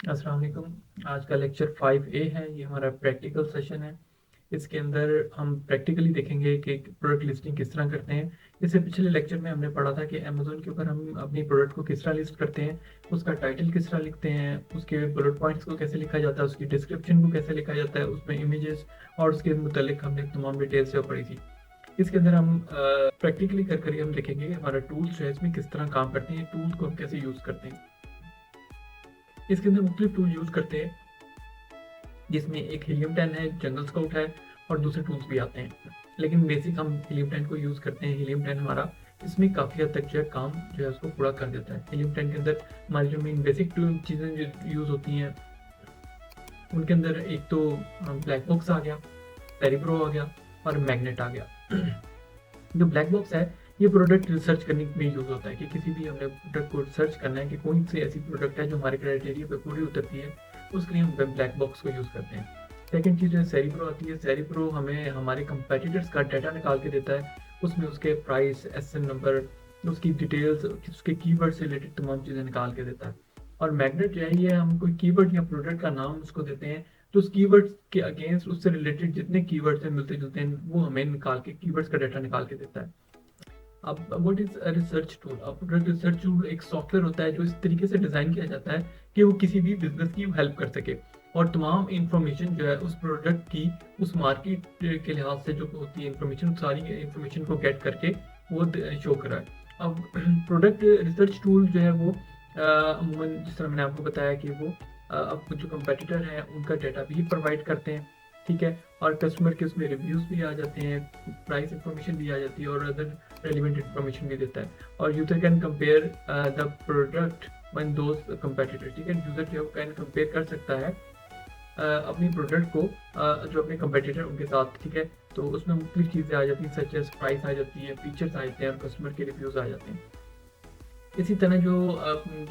अस्सलाम वालेकुम। आज का लेक्चर 5A है। ये हमारा प्रैक्टिकल सेशन है। इसके अंदर हम प्रैक्टिकली देखेंगे कि प्रोडक्ट लिस्टिंग किस तरह करते हैं। इससे पिछले लेक्चर में हमने पढ़ा था कि अमेज़ोन के ऊपर हम अपनी प्रोडक्ट को किस तरह लिस्ट करते हैं, उसका टाइटल किस तरह लिखते हैं, उसके बुलेट पॉइंट्स को कैसे लिखा जाता है, उसकी डिस्क्रिप्शन को कैसे लिखा जाता है, उसमें इमेजेस और उसके मुतालिक हमने तमाम डिटेल्स जो पढ़ी थी। इसके अंदर हम प्रैक्टिकली कर हम देखेंगे कि हमारा टूल्स जो है इसमें किस तरह काम करते हैं, टूल्स को हम कैसे यूज़ करते हैं। इसके अंदर मुख्तलिफ टूल यूज़ करते हैं, जिसमें एक हीलियम 10 है, जंगल स्काउट है और दूसरे टूल्स भी आते हैं। लेकिन बेसिक हम हीलियम 10 को यूज़ करते हैं। हीलियम 10 हमारा इसमें काफ़ी हद तक जो है काम जो है उसको पूरा कर देता है। हीलियम 10 के अंदर हमारी जो मेन बेसिक चीज़ें जो यूज़ होती हैं, उनके अंदर एक तो ब्लैक बॉक्स आ गया, सेरिप्रो आ गया और मैग्नेट आ गया। जो ब्लैक बॉक्स है, ये प्रोडक्ट रिसर्च करने में यूज़ होता है कि किसी भी हमने प्रोडक्ट को रिसर्च करना है कि कौन सी ऐसी प्रोडक्ट है जो हमारे क्राइटेरिया पे पूरी उतरती है, उसके लिए हम ब्लैक बॉक्स को यूज़ करते हैं। सेकंड चीज़ है सेरिप्रो आती है। सेरिप्रो हमें हमारे कंपेटिटर्स का डाटा निकाल के देता है। उसमें उसके प्राइस, एसएन नंबर, उसकी डिटेल्स, उसके कीवर्ड से रिलेटेड तमाम चीज़ें निकाल के देता है। और मैग्नेट जो है, ये हम कोई कीवर्ड या प्रोडक्ट का नाम उसको देते हैं, तो उस कीवर्ड के अगेंस्ट उससे रिलेटेड जितने कीवर्ड्स हैं मिलते जुलते हैं, वो हमें निकाल के कीवर्ड्स का डाटा निकाल के देता है। अब what is a research tool? अब रिसर्च टूल एक सॉफ्टवेयर होता है जो इस तरीके से डिज़ाइन किया जाता है कि वो किसी भी बिजनेस की हेल्प कर सके और तमाम इंफॉर्मेशन जो है उस प्रोडक्ट की, उस मार्केट के लिहाज से जो होती है इंफॉर्मेशन, सारी इंफॉर्मेशन को गेट करके वो शो कराए। अब प्रोडक्ट रिसर्च टूल जो है वो अमूमन जिस तरह मैंने आपको बताया कि वो अब जो कंपेटिटर हैं उनका डाटा भी प्रोवाइड करते हैं, ठीक है, और कस्टमर के उसमें रिव्यूज़ भी आ जाते हैं, प्राइस इंफॉर्मेशन भी आ जाती है और अदर रेलिवेंट इंफॉर्मेशन भी देता है। और user can compare the product one those competitor, ठीक है, यूजर जो कैन कंपेयर कर सकता है अपनी प्रोडक्ट को जो अपने कंपेटिटर उनके साथ, ठीक है। तो उसमें मुख्तलिफ चीज़ें आ जाती हैं, सच एज प्राइस आ जाती है, फीचर्स आ जाते हैं और कस्टमर के रिव्यूज़ आ जाते हैं। इसी तरह जो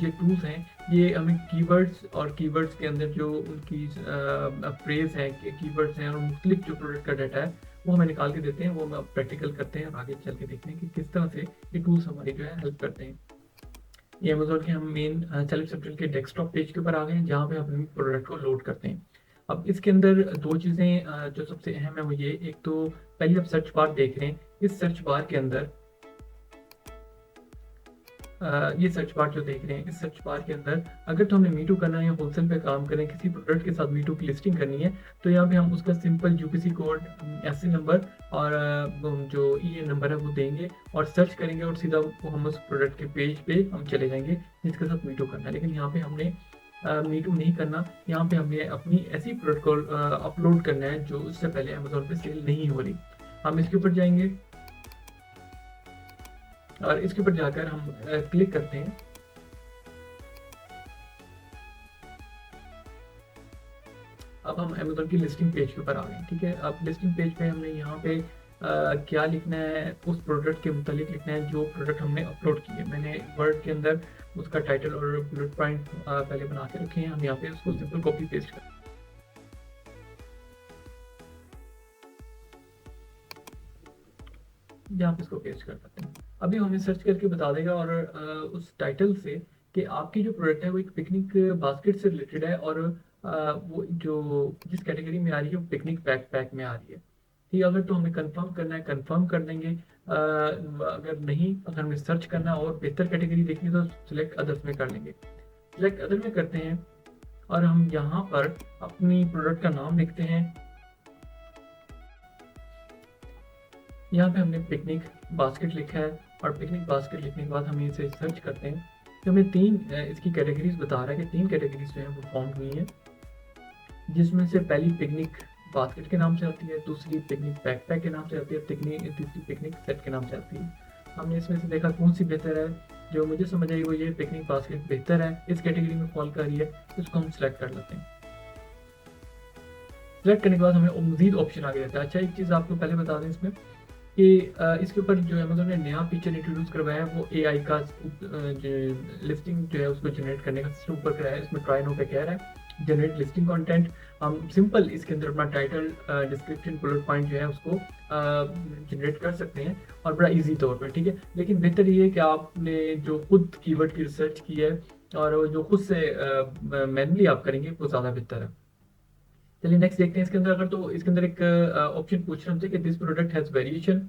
ये टूल्स हैं, ये हमें कीवर्ड्स और कीवर्ड्स के अंदर जो उनकी फ्रेज है, कीवर्ड्स हैं और मुख्तलिफ जो प्रोडक्ट का डाटा है वो हमें निकाल के देते हैं। वो हम प्रैक्टिकल करते हैं और आगे चल के देखते हैं कि किस तरह से ये टूल्स हमारी जो है हेल्प करते हैं। ये अमेजोन के हम मेन सेल्फ सब्सक्रिप्शन के डेस्कटॉप पेज के ऊपर आ गए हैं, जहाँ पे हम अपने प्रोडक्ट को लोड करते हैं। अब इसके अंदर दो चीज़ें जो सबसे अहम है वो ये, एक तो पहले आप सर्च बार देख रहे हैं, इस सर्च बार के अंदर ये सर्च बार जो देख रहे हैं, इस सर्च बार के अंदर अगर तो हमें मीटू करना है या होलसेल पे काम करें, किसी प्रोडक्ट के साथ मीटू की लिस्टिंग करनी है, तो यहाँ पे हम उसका simple UPC code, SC number और जो ईएन नंबर है वो देंगे और सर्च करेंगे और सीधा वो हम उस प्रोडक्ट के पेज पे हम चले जाएंगे जिसके साथ मीटू करना है। लेकिन यहाँ पे हमने मीटू नहीं करना, यहाँ पे हमने अपनी ऐसी प्रोडक्ट को अपलोड करना है जो उससे पहले अमेजोन पे सेल नहीं हो रही। हम इसके ऊपर जाएंगे और इसके ऊपर जाकर हम क्लिक करते हैं। अब हम अमेजोन की लिस्टिंग पेज के ऊपर आ गए हैं, ठीक है। अब लिस्टिंग पेज पे हमने यहाँ पे क्या लिखना है, उस प्रोडक्ट के मुतालिक लिखना है जो प्रोडक्ट हमने अपलोड की है। मैंने वर्ड के अंदर उसका टाइटल और बुलेट पॉइंट पहले बना के रखे हैं। हम यहाँ पे उसको सिंपल कॉपी पेस्ट कर, यहाँ पे इसको पेस्ट कर सकते हैं। अभी हमें सर्च करके बता देगा और उस टाइटल से कि आपकी जो प्रोडक्ट है वो एक पिकनिक बास्केट से रिलेटेड है और वो जो जिस कैटेगरी में आ रही है वो पिकनिक पैक में आ रही है। ठीक है, अगर तो हमें कंफर्म करना है कंफर्म कर देंगे, अगर नहीं, अगर हमें सर्च करना और बेहतर कैटेगरी देखनी है तो सिलेक्ट अदर्स में कर लेंगे। सिलेक्ट अदर में करते हैं और हम यहाँ पर अपनी प्रोडक्ट का नाम लिखते हैं। यहाँ पे हमने पिकनिक बास्केट लिखा है और पिकनिक बास्केट लिखने के बाद हम इसे सर्च करते हैं तो हमें तीन इसकी कैटेगरीज बता रहा है कि तीन कैटेगरीज जो है वो फाउंड हुई हैं, जिसमें से पहली पिकनिक बास्केट के नाम से आती है, दूसरी पिकनिक बैकपैक के नाम से आती है, तीसरी पिकनिक सेट के नाम से आती है। हमने इसमें से देखा कौन सी बेहतर है, जो मुझे समझ आई वो ये पिकनिक बास्केट बेहतर है, इस कैटेगरी में फॉल कर रही है, इसको हम सिलेक्ट कर लेते हैं। सिलेक्ट करने के बाद हमें मजीद ऑप्शन आगे रहता है। अच्छा, एक चीज़ आपको पहले बता दें इसमें कि इसके ऊपर जो अमेजोन ने नया फीचर इंट्रोड्यूस करवाया है वो एआई का लिस्टिंग जो है उसको जनरेट करने का सिस्टम ऊपर कराया है। इसमें ट्राई नो पे कह रहा है जनरेट लिस्टिंग कंटेंट। हम सिंपल इसके अंदर अपना टाइटल, डिस्क्रिप्शन, बुलेट पॉइंट जो है उसको जनरेट कर सकते हैं और बड़ा इजी तौर पर, ठीक है। लेकिन बेहतर ये है कि आपने जो खुद कीवर्ड की रिसर्च की है और जो खुद से मैनुअली आप करेंगे वो ज़्यादा बेहतर है। चलिए नेक्स्ट देखते हैं इसके अंदर। अगर तो इसके अंदर एक ऑप्शन पूछ रहे हमसे कि दिस प्रोडक्ट हैज़ वेरिएशन,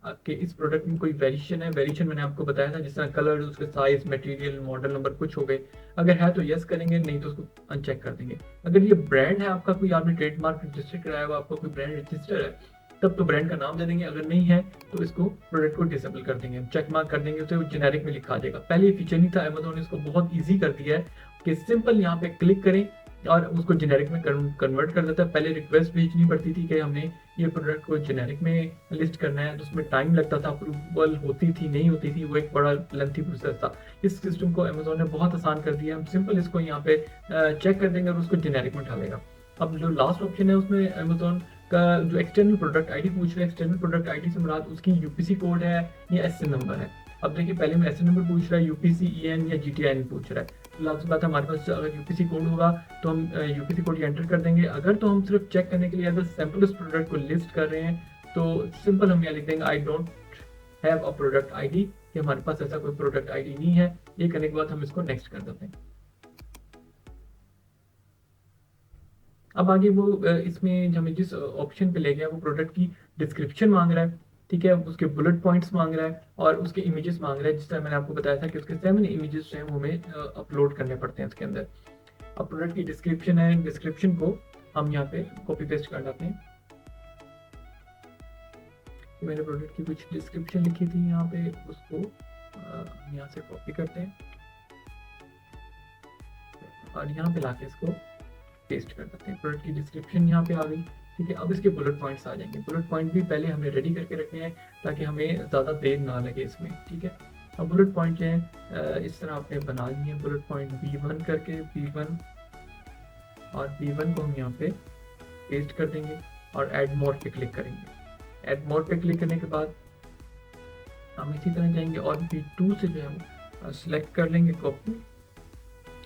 कि इस प्रोडक्ट में कोई वेरिएशन है। वेरिएशन मैंने आपको बताया था, जिस तरह कलर, उसके साइज, मटेरियल, मॉडल नंबर कुछ हो गए। अगर है तो यस करेंगे, नहीं तो उसको अनचेक कर देंगे। अगर ये ब्रांड है आपका, कोई आपने ट्रेडमार्क रजिस्टर कराया हुआ, आपका कोई ब्रांड रजिस्टर है, तब तो ब्रांड का नाम दे देंगे। अगर नहीं है तो इसको प्रोडक्ट को डिसेबल कर देंगे, चेक मार्क कर देंगे, उसे जेनेरिक में लिखा देगा। पहले ये फीचर नहीं था, अमेजोन ने इसको बहुत ईजी कर दिया है कि सिंपल यहाँ पे क्लिक करें और उसको जेनेरिक में कन्वर्ट कर देता है। पहले रिक्वेस्ट भेजनी पड़ती थी कि हमने ये प्रोडक्ट को जेनेरिक में लिस्ट करना है, तो उसमें टाइम लगता था, अप्रूवल होती थी नहीं होती थी, वो एक बड़ा लेंथी प्रोसेस था। इस सिस्टम को अमेजोन ने बहुत आसान कर दिया। हम सिंपल इसको यहाँ पे चेक कर देंगे और उसको जेनेरिक में डालेगा। अब जो लास्ट ऑप्शन है उसमें अमेजोन का जो एक्सटर्नल प्रोडक्ट आईडी पूछ रहा है, एक्सटर्नल प्रोडक्ट आईडी से मुराद उसकी यूपीसी कोड है या एसएन नंबर है। अब देखिए पहले में एसएन नंबर पूछ रहा है, यूपीसी ईएन या जीटीआईएन पूछ रहा है। लास्ट बात, हमारे पास अगर यूपीसी कोड होगा तो हम यूपीसी कोड एंटर कर देंगे। अगर तो हम सिर्फ चेक करने के लिए अगर सैंपल उस प्रोडक्ट को लिस्ट कर रहे हैं तो सिंपल हम यहाँ लिख देंगे I don't have a product ID, कि हमारे पास ऐसा कोई प्रोडक्ट आईडी नहीं है। ये करने के बाद हम इसको नेक्स्ट कर देते हैं। अब आगे वो इसमें हमें जिस ऑप्शन पे ले गया वो प्रोडक्ट की डिस्क्रिप्शन मांग रहा है, ठीक है, उसके बुलेट पॉइंट्स मांग रहा है और उसके इमेजेस मांग रहा है। जिस तरह मैंने आपको बताया था कि उसके 7 इमेजेस जो हैं वो हमें अपलोड करने पड़ते हैं इसके अंदर। अब प्रोडक्ट की डिस्क्रिप्शन है, डिस्क्रिप्शन को हम यहाँ पे कॉपी पेस्ट कर लेते हैं। मैंने प्रोडक्ट की कुछ डिस्क्रिप्शन लिखी थी यहाँ पे, उसको हम यहाँ से कॉपी करते हैं और यहाँ पे लाके इसको पेस्ट कर देते हैं। प्रोडक्ट की डिस्क्रिप्शन यहाँ पे आ गई, ठीक है। अब इसके बुलेट पॉइंट्स आ जाएंगे। बुलेट पॉइंट भी पहले हमने रेडी करके रखे हैं ताकि हमें ज़्यादा देर ना लगे इसमें, ठीक है। अब बुलेट पॉइंट जो है इस तरह आपने बना लिए हैं, बुलेट पॉइंट B1 करके, B1 और B1 को हम यहाँ पे पेस्ट कर देंगे और ऐड मोर पे क्लिक करेंगे। ऐड मोर पे क्लिक करने के बाद हम इसी तरह जाएंगे और B2 से जो है सिलेक्ट कर लेंगे कॉपी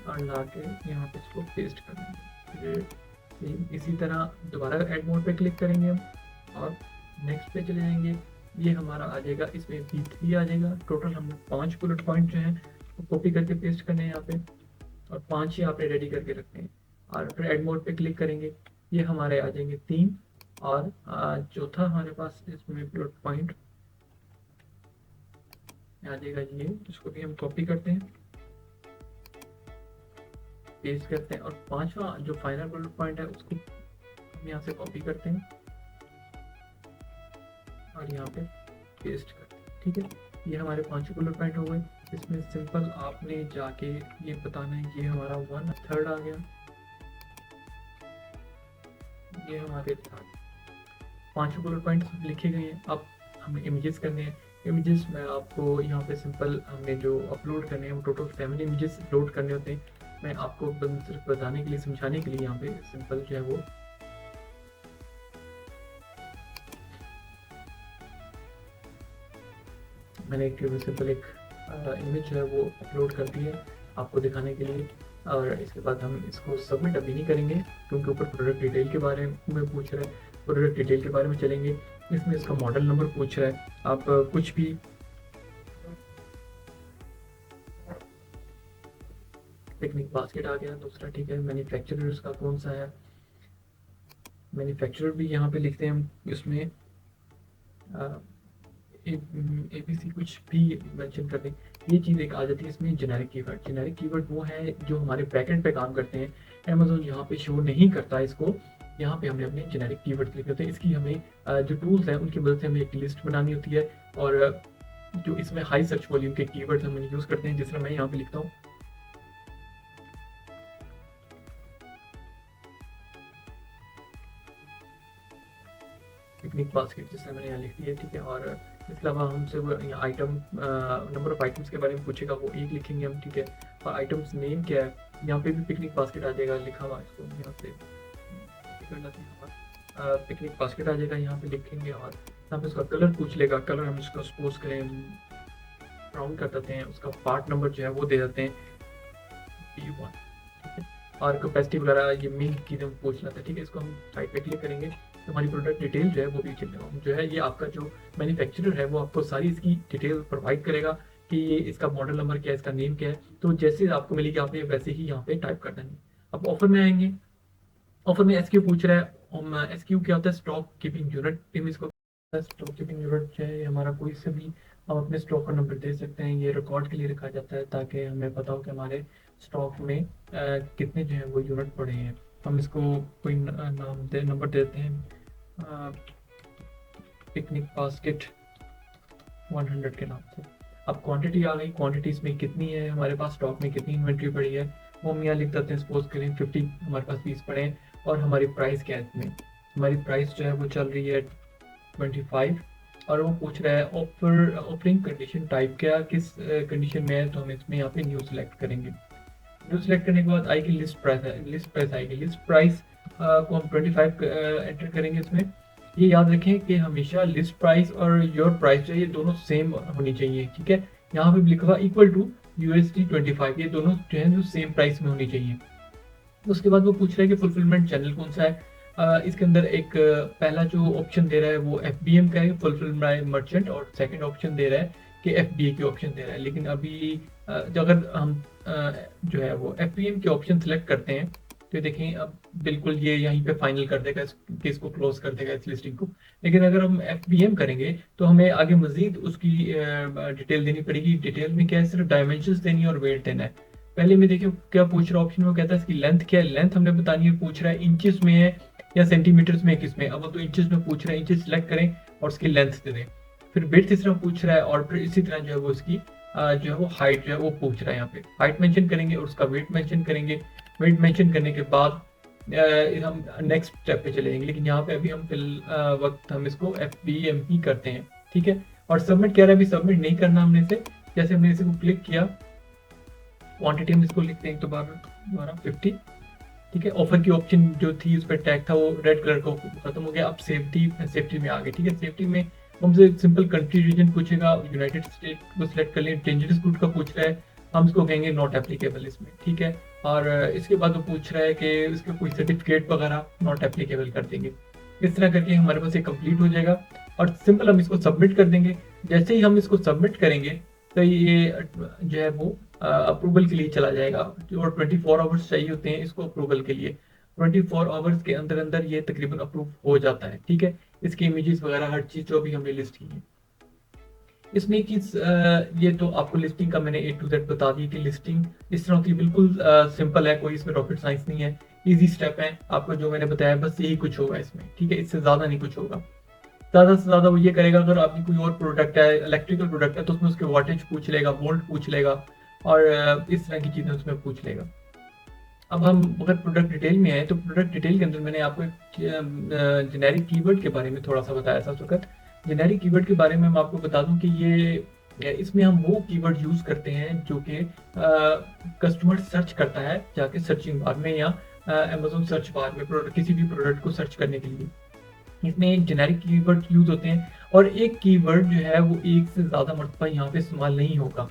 और ला के यहाँ पे इसको पेस्ट कर देंगे। इसी तरह दोबारा ऐड मोड पे क्लिक करेंगे हम और नेक्स्ट पे चले जाएंगे। ये हमारा आ जाएगा, इसमें B3 आ जाएगा। टोटल हमने 5 बुलेट पॉइंट जो हैं वो कॉपी करके पेस्ट करने हैं यहाँ पे और 5 ही आपने रेडी करके रखने हैं। और फिर ऐड मोड पे क्लिक करेंगे, ये हमारे आ जाएंगे 3 और चौथा हमारे पास इसमें बुलेट पॉइंट आ जाएगा ये, इसको भी हम कॉपी करते हैं, पेस्ट करते हैं और 5वां जो फाइनल बुलेट पॉइंट है उसको हम यहाँ से कॉपी करते हैं और यहाँ पे पेस्ट करते हैं, ठीक है। ये हमारे 5 बुलेट पॉइंट हो गए। इसमें सिंपल आपने जाके ये बताना है, ये हमारा 1/3 आ गया, ये हमारे 5 बुलेट पॉइंट लिखे गए हैं। अब हमें इमेजेस करने हैं। इमेजेस में आपको यहाँ पे सिंपल हमने जो अपलोड करने हैं वो टोटल 7 इमेजेस अपलोड करने होते हैं। मैं आपको सिर्फ बताने के लिए, समझाने के लिए यहाँ पे सिंपल जो है वो मैंने एक सिंपल एक इमेज जो है वो अपलोड कर दी है आपको दिखाने के लिए। और इसके बाद हम इसको सबमिट अभी नहीं करेंगे क्योंकि ऊपर प्रोडक्ट डिटेल के बारे में पूछ रहा है। प्रोडक्ट डिटेल के बारे में चलेंगे, इसमें इसका मॉडल नंबर पूछ रहा है। आप कुछ भी पिकनिक बास्केट आ गया दूसरा, ठीक है। मैन्युफैक्चरर उसका कौन सा है, मैन्युफैक्चरर भी यहाँ पे लिखते हैं हम, इसमें ABC कुछ भी मेंशन कर दें। ये चीज़ एक आ जाती है इसमें जेनेरिक कीवर्ड। जेनेरिक कीवर्ड वो है जो हमारे बैकएंड पे काम करते हैं, अमेजोन यहाँ पे शो नहीं करता इसको। यहाँ पे हमने अपने जेनेरिक कीवर्ड लिखे होते हैं। इसकी हमें जो टूल्स हैं उनकी मदद से हमें एक लिस्ट बनानी होती है और जो इसमें हाई सर्च वॉल्यूम के कीवर्ड्स हम यूज़ करते हैं, जिस तरह मैं यहाँ पे लिखता हूँ पिकनिक बास्केट, जिससे मैंने यहाँ लिख दिया, ठीक है। और इसके अलावा हमसे वो आइटम नंबर ऑफ आइटम्स के बारे में पूछेगा, वो एक लिखेंगे हम, ठीक है। और आइटम्स नेम क्या है, यहाँ पे भी पिकनिक बास्केट आ जाएगा लिखा हुआ, इसको यहाँ पे पिकनिक बास्केट आ जाएगा, यहाँ पे लिखेंगे। और यहाँ पे उसका कलर पूछ लेगा, कलर हम इसको सपोज करें ब्राउन कर देते हैं। उसका पार्ट नंबर जो है वो दे देते हैं P1, ठीक है। और कैपेसिटी वगैरह ये मेन चीज़ें पूछ लेते हैं, ठीक है। इसको हम साइड पे क्लिक करेंगे तो हमारी प्रोडक्ट डिटेल जो है वो भी जो है ये आपका जो मैन्युफैक्चरर है वो आपको सारी इसकी डिटेल प्रोवाइड करेगा कि ये इसका मॉडल नंबर क्या है, इसका नेम क्या है। तो जैसे आपको मिलेगी आपने वैसे ही यहाँ पे टाइप कर देंगे। अब ऑफर में आएंगे, ऑफर में एसक्यू पूछ रहा है। एसक्यू क्या होता है, स्टॉक कीपिंग यूनिट। इसको स्टॉक कीपिंग यूनिट जो है हमारा कोई से भी हम अपने स्टॉक का नंबर दे सकते हैं। ये रिकॉर्ड के लिए रखा जाता है ताकि हमें पता हो कि हमारे स्टॉक में कितने जो है वो यूनिट पड़े हैं। हम इसको कोई नाम दे, नंबर देते हैं पिकनिक बास्केट 100 के नाम से। अब क्वांटिटी आ गई, क्वांटिटीज में कितनी है हमारे पास, स्टॉक में कितनी इन्वेंट्री पड़ी है वो हम यहाँ लिख देते हैं। सपोज करें 50 हमारे पास पीस पड़े हैं और हमारी प्राइस क्या है इसमें, हमारी प्राइस जो है वो चल रही है 25 और वो पूछ रहा है ऑफरिंग कंडीशन टाइप क्या, किस कंडीशन में है। तो हम इसमें यहाँ पे न्यू सेलेक्ट करेंगे। न्यू सेलेक्ट करने के बाद आएगी लिस्ट प्राइस है, लिस्ट प्राइस आएगी। लिस्ट प्राइस को हम 25 एंटर करेंगे इसमें। ये याद रखें कि हमेशा लिस्ट प्राइस और योर प्राइस जो है ये दोनों सेम होनी चाहिए, ठीक है। यहाँ पे लिखा हुआ इक्वल टू USD 25, ये दोनों जो है जो सेम प्राइस में होनी चाहिए। उसके बाद वो पूछ रहा है कि फुलफिलमेंट चैनल कौन सा है। इसके अंदर एक पहला जो ऑप्शन दे रहा है वो FBM का है, फुलफिल बाय मर्चेंट, और सेकंड ऑप्शन दे रहा है कि FBA के ऑप्शन दे रहा है। लेकिन अभी जो अगर हम जो है वो FBM के ऑप्शन सेलेक्ट करते हैं तो देखें अब बिल्कुल ये यहीं पे फाइनल कर देगा, इस केस को क्लोज कर देगा, इस लिस्टिंग को। लेकिन अगर हम FBM करेंगे तो हमें आगे मजीद उसकी डिटेल देनी पड़ेगी। डिटेल में क्या है, सिर्फ डायमेंशंस देनी है और वेट देना है। पहले में देखिए क्या पूछ रहा है ऑप्शन में, कहता है इसकी लेंथ क्या है। लेंथ हमने बतानी है, पूछ रहा है इंचेस में है या सेंटीमीटर्स में, किस में। अब वो तो इंचेस में पूछ रहा है, इंचेस सिलेक्ट करें और उसकी लेंथ दे दें। फिर वेट तीसरा पूछ रहा है और फिर इसी तरह जो है वो इसकी जो है वो हाइट जो है वो पूछ रहा है। यहाँ पे हाइट मेंशन करेंगे और उसका वेट मेंशन करेंगे। वेट मेंशन करने के बाद हम नेक्स्ट स्टेप पे चले जाएंगे। लेकिन यहाँ पे अभी हम वक्त हम इसको FBM ही करते हैं, ठीक है। और सबमिट कह रहा है, अभी सबमिट नहीं करना हमने इसे। जैसे हमने इसे को क्लिक किया, क्वांटिटी हम इसको लिखते हैं दोबारा 50, ठीक है। ऑफर की ऑप्शन जो थी उस पर टैग था वो रेड कलर का खत्म हो गया। अब सेफ्टी में आ गए, ठीक है। सेफ्टी में हमसे सिंपल कंट्री रीजन पूछेगा, यूनाइटेड स्टेट को सिलेक्ट कर लें। डेंजरस गुड का पूछ रहा है, हम इसको कहेंगे नॉट एप्लीकेबल इसमें, ठीक है। और इसके बाद वो पूछ रहा है कि इसके कोई सर्टिफिकेट वगैरह नॉट एप्लीकेबल कर देंगे। इस तरह करके हमारे पास ये कंप्लीट हो जाएगा और सिंपल हम इसको सबमिट कर देंगे। जैसे ही हम इसको सबमिट करेंगे तो ये जो है वो अप्रूवल के लिए चला जाएगा। और 24 आवर्स चाहिए होते हैं इसको अप्रूवल के लिए। 24 आवर्स के अंदर अंदर ये तकरीबन अप्रूव हो जाता है, ठीक है। इसकी इमेजेस वगैरह हर चीज़ जो भी हमने लिस्ट की है इसमें कि ये तो आपको लिस्टिंग का मैंने A to Z बता दी कि लिस्टिंग इस तरह की बिल्कुल सिंपल है, कोई इसमें रॉकेट साइंस नहीं है, इजी स्टेप है। आपको जो मैंने बताया बस यही कुछ होगा इसमें, ठीक है। इससे ज़्यादा नहीं कुछ होगा। ज़्यादा से ज़्यादा वो ये करेगा, अगर आपकी कोई और प्रोडक्ट है, इलेक्ट्रिकल प्रोडक्ट है, तो उसमें उसके वाटेज पूछ लेगा, वोल्ट पूछ लेगा और इस तरह की चीज़ें उसमें पूछ लेगा। अब हम अगर प्रोडक्ट डिटेल में है तो प्रोडक्ट डिटेल के अंदर मैंने आपको एक जेनेरिक कीवर्ड के बारे में थोड़ा सा बताया था। उस वक्त जेनेरिक कीवर्ड के बारे में मैं आपको बता दूं कि ये इसमें हम वो कीवर्ड यूज़ करते हैं जो कि कस्टमर सर्च करता है जाके सर्चिंग बार में या अमेजोन सर्च बार में किसी भी प्रोडक्ट को सर्च करने के लिए। इसमें जेनेरिक कीवर्ड यूज होते हैं और एक कीवर्ड जो है वो एक से ज़्यादा मरतबा यहाँ पे इस्तेमाल नहीं होगा।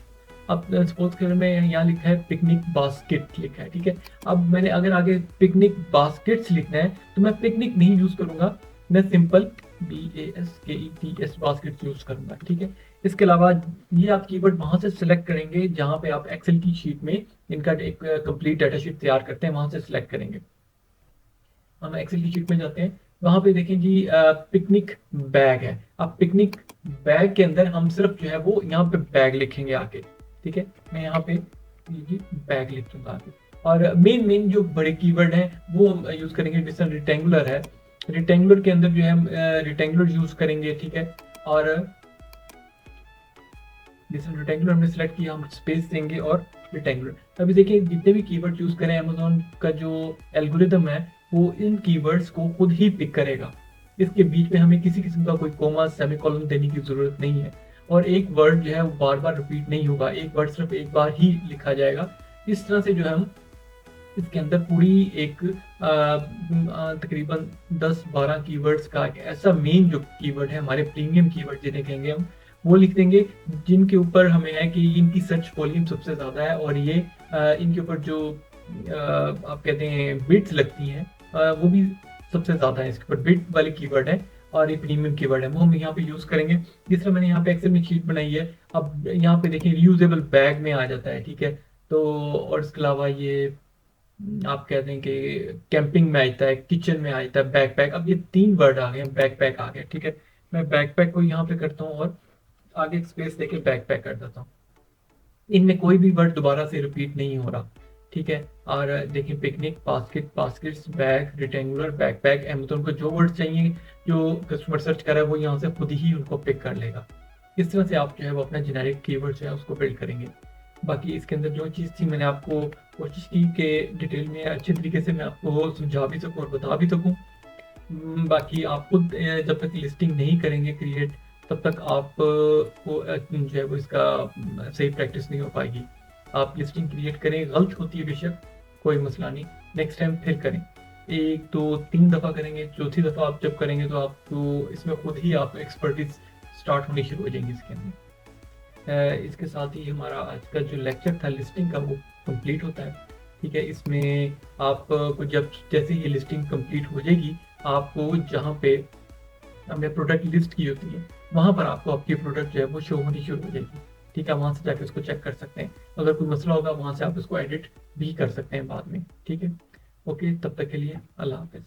अब सपोज कर मैं यहाँ लिखा है पिकनिक बास्केट लिखा है, ठीक है। अब मैंने अगर आगे पिकनिक बास्केट्स लिखना है तो मैं पिकनिक नहीं यूज करूंगा, मैं सिंपल BASKETS बास्केट्स यूज करूंगा, ठीक है। इसके अलावा ये आप कीवर्ड वहां से सिलेक्ट करेंगे जहां पे आप एक्सेल की शीट में इनका एक कंप्लीट डाटा शीट तैयार करते हैं, वहां से सिलेक्ट करेंगे। हम एक्सेल की शीट में जाते हैं, वहां पे देखें जी पिकनिक बैग है। अब पिकनिक बैग के अंदर हम सिर्फ जो है वो यहाँ पे बैग लिखेंगे आके, ठीक है। मैं यहाँ पे बैग लिख दूंगा आगे। और मेन जो बड़े कीवर्ड हैं वो हम यूज करेंगे। जैसे रिटेंगुलर है, रिटेंगुलर के अंदर जो है हम रिटेंगुलर यूज करेंगे, ठीक है। और जैसे रेक्टेंगुलर हमने सेलेक्ट किया, हम स्पेस देंगे और रेक्टेंगुलर। अभी देखिए जितने भी कीवर्ड यूज करें, अमेज़न का जो एल्गोरिदम है वो इन कीवर्ड्स को खुद ही पिक करेगा। इसके बीच में हमें किसी किस्म का कोई कोमा सेमीकोलन देने की जरूरत नहीं है। और एक वर्ड जो है वो बार बार रिपीट नहीं होगा, एक वर्ड सिर्फ एक बार ही लिखा जाएगा। इस तरह से जो है हम इसके अंदर पूरी एक तकरीबन 10-12 कीवर्ड्स का ऐसा मेन जो कीवर्ड है, हमारे प्रीमियम कीवर्ड जिन्हें कहेंगे हम, वो लिख देंगे जिनके ऊपर हमें है कि इनकी सर्च वॉल्यूम सबसे ज़्यादा है और ये इनके ऊपर जो आप कहते हैं बिट्स लगती हैं वो भी सबसे ज़्यादा है। इसके ऊपर बिट वाले कीवर्ड है और ये प्रीमियम कीवर्ड है, वो हम यहाँ पे यूज करेंगे। जिस तरह मैंने यहाँ पे एक्सेल में शीट बनाई है, अब यहाँ पे देखिए रियूजेबल बैग में आ जाता है, ठीक है। तो और इसके अलावा ये आप कहते हैं कि कैंपिंग में आता है, किचन में आता है, बैकपैक। अब ये 3 वर्ड आ गए, बैकपैक आ गया, ठीक है। मैं बैकपैक को यहाँ पे करता हूँ और आगे स्पेस देके बैकपैक कर देता हूँ। इनमें कोई भी वर्ड दोबारा से रिपीट नहीं हो रहा, ठीक है। और देखिए picnic, basket, baskets, bag, rectangular, backpack, Amazon को जो वर्ड चाहिए, जो कस्टमर सर्च कर रहा है, वो यहाँ से खुद ही उनको पिक कर लेगा। इस तरह से आप जो है वो अपना जेनेरिक कीवर्ड जो है उसको बिल्ड करेंगे। बाकी इसके अंदर जो चीज़ थी, मैंने आपको कोशिश की कि डिटेल में अच्छे तरीके से मैं आपको समझा भी सकूँ और बता भी सकूँ। बाकी आप खुद जब तक लिस्टिंग नहीं करेंगे क्रिएट, तब तक आप को जो है वो इसका सही प्रैक्टिस नहीं हो पाएगी। आप लिस्टिंग क्रिएट करें, गलत होती है बेशक, कोई मसला नहीं, नेक्स्ट टाइम फिर करें। 1 2 3 दफ़ा करेंगे, चौथी दफ़ा आप जब करेंगे तो आपको इसमें खुद ही आप एक्सपर्टीज स्टार्ट होनी शुरू हो जाएंगी इसके अंदर। इसके साथ ही हमारा आज का जो लेक्चर था लिस्टिंग का, वो कंप्लीट होता है, ठीक है। इसमें आपको जब जैसे ये लिस्टिंग कंप्लीट हो जाएगी, आपको जहाँ पे हमने प्रोडक्ट लिस्ट की होती है, वहाँ पर आपको आपकी प्रोडक्ट जो है वो शो होनी शुरू हो जाएगी, ठीक है। वहाँ से जाकर उसको चेक कर सकते हैं, अगर कोई मसला होगा वहाँ से आप उसको एडिट भी कर सकते हैं बाद में, ठीक है। ओके, तब तक के लिए अल्लाह हाफिज़।